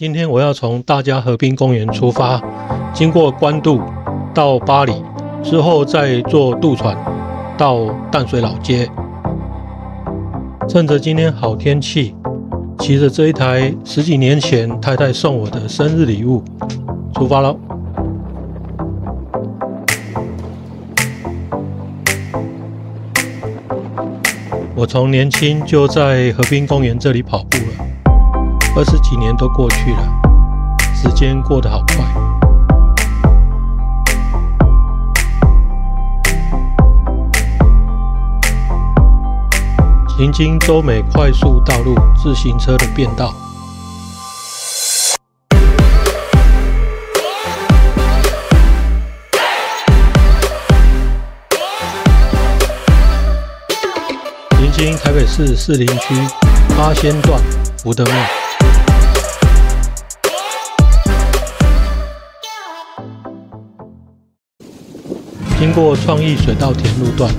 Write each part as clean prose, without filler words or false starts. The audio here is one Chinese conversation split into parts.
今天我要从大佳河滨公园出发，经过关渡到八里，之后再坐渡船到淡水老街。趁着今天好天气，骑着这一台10几年前太太送我的生日礼物，出发喽！我从年轻就在河滨公园这里跑步了，20几年都过去了，时间过得好快。行经洲美快速道路自行车的便道，行经台北市士林区八仙段福德庙。经过创意水稻田路段，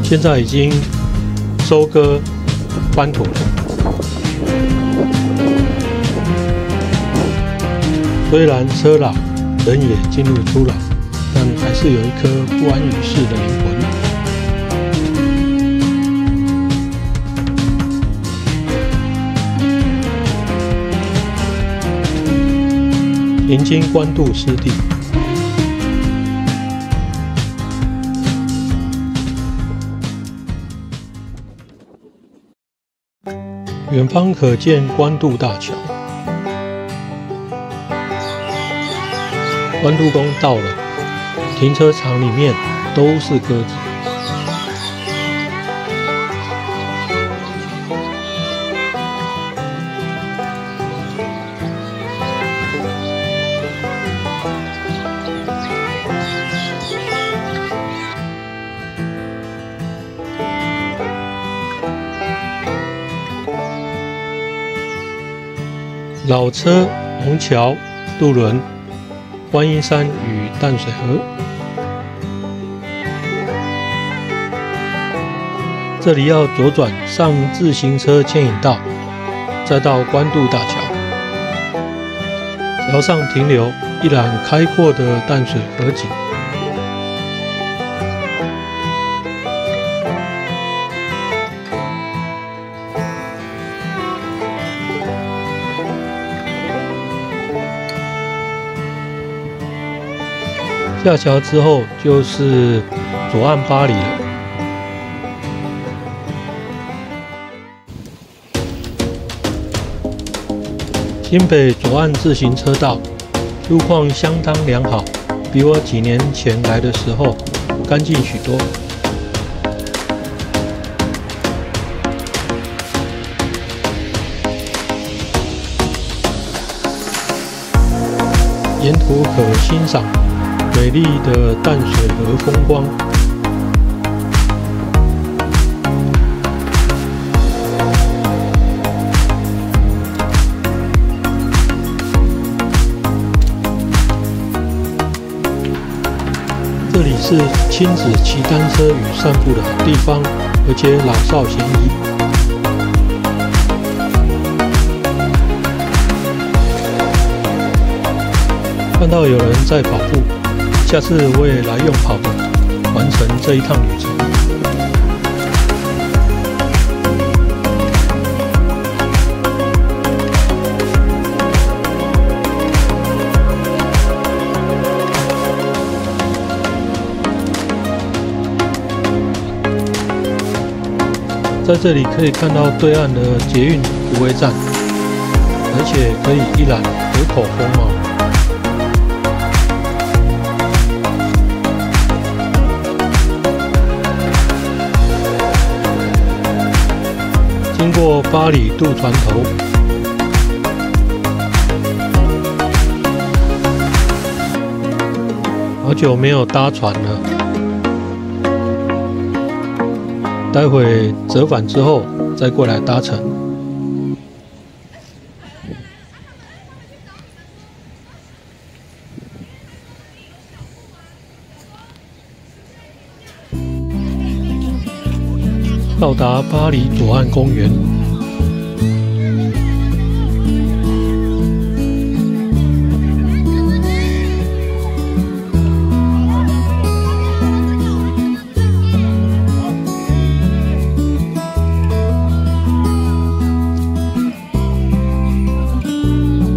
现在已经收割翻土了。虽然车老，人也进入初老，但还是有一颗不安于世的灵魂。行经关渡湿地，远方可见关渡大桥。关渡宫到了，停车场里面都是鸽子。老车、虹桥、渡轮、观音山与淡水河，这里要左转上自行车牵引道，再到关渡大桥。桥上停留一览开阔的淡水河景。下桥之后就是左岸八里了。新北左岸自行车道路况相当良好，比我几年前来的时候干净许多。沿途可欣赏美丽的淡水河风光。这里是亲子骑单车与散步的好地方，而且老少咸宜。看到有人在跑步，下次我也来用跑的完成这一趟旅程。在这里可以看到对岸的捷运虎尾站，而且可以一览河口风貌。经过八里渡船头，好久没有搭船了。待会折返之后再过来搭乘。到达八里左岸公园，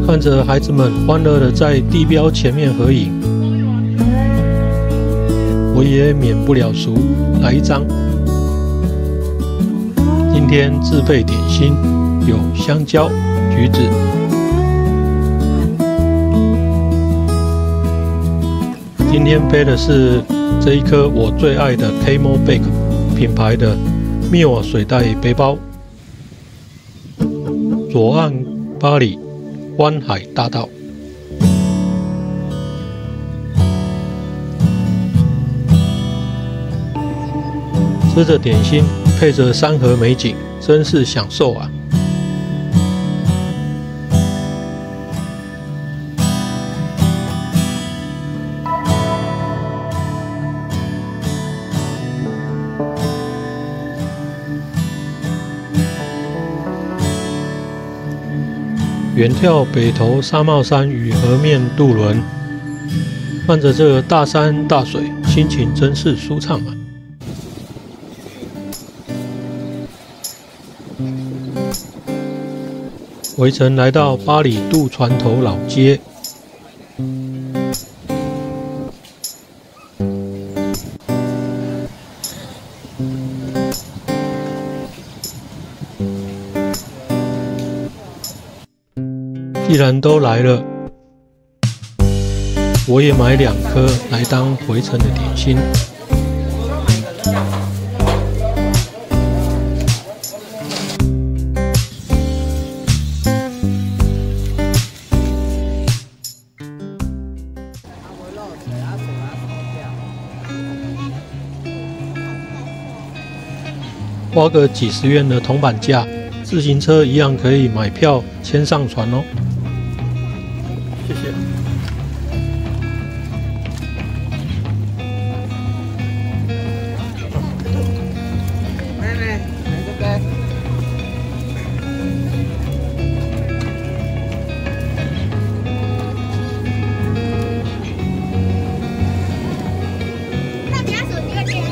看着孩子们欢乐地在地标前面合影，我也免不了俗，来一张。今天自备点心有香蕉、橘子。今天背的是这一颗我最爱的 CamelBak 品牌的密瓦水袋背包。左岸巴黎湾海大道。吃着点心，配着山河美景，真是享受啊！远眺北投纱帽山与河面渡轮，看着这大山大水，心情真是舒畅啊！回程来到巴黎渡船头老街，既然都来了，我也买2颗来当回程的点心。花个几十元的铜板价，自行车一样可以买票牵上船哦。谢谢。妹妹，来这边。那你要手机要这样子。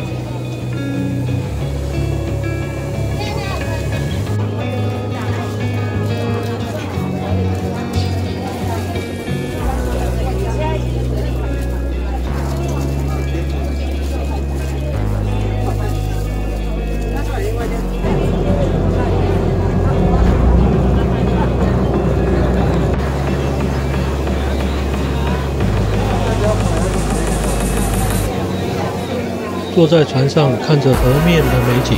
坐在船上看着河面的美景，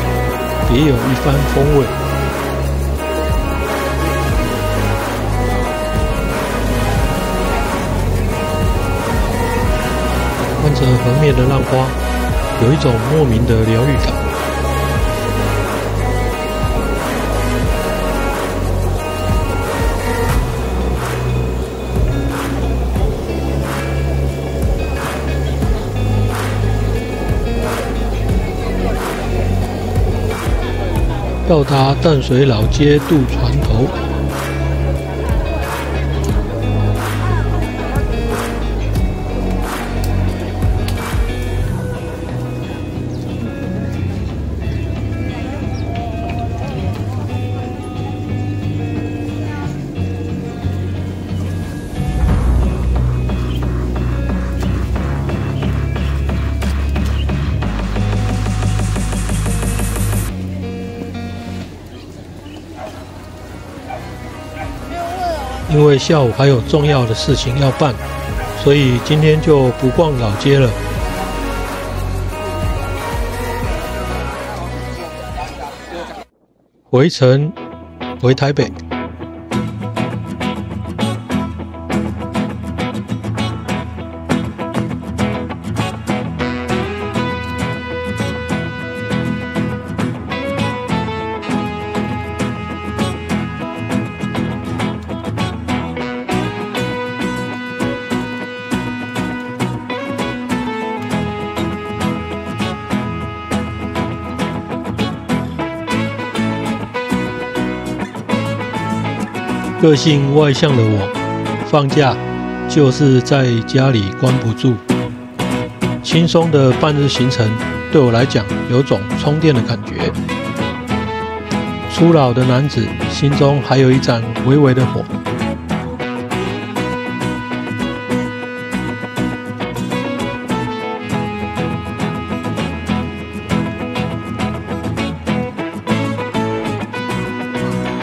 别有一番风味。看着河面的浪花，有一种莫名的疗愈感。到达淡水老街渡船头，因为下午还有重要的事情要办，所以今天就不逛老街了。回程回台北。个性外向的我，放假就是在家里关不住。轻松的半日行程对我来讲有种充电的感觉。初老的男子心中还有一盏微微的火，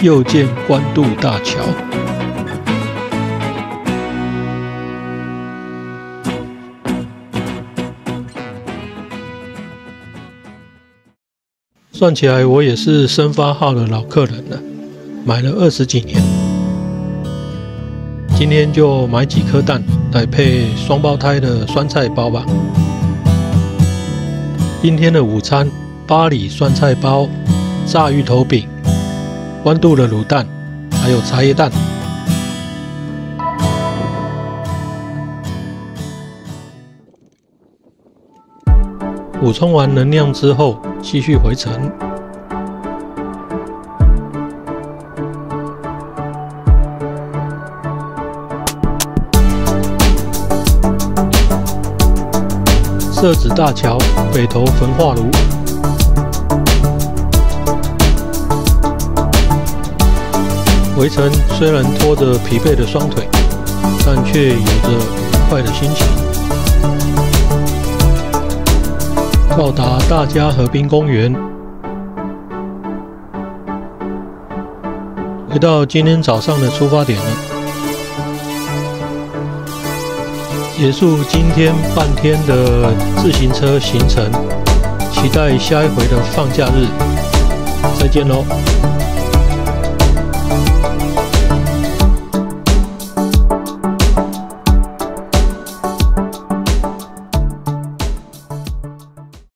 又见关渡大桥。算起来，我也是生发号的老客人了，买了20几年。今天就买几颗蛋来配双胞胎的酸菜包吧。今天的午餐：巴黎酸菜包、炸芋头饼、关渡的卤蛋，还有茶叶蛋。补充完能量之后，继续回程。社子大桥北投焚化炉，回程虽然拖着疲惫的双腿，但却有着愉快的心情。到达大佳河滨公园，回到今天早上的出发点了。结束今天半天的自行车行程，期待下一回的放假日，再见喽！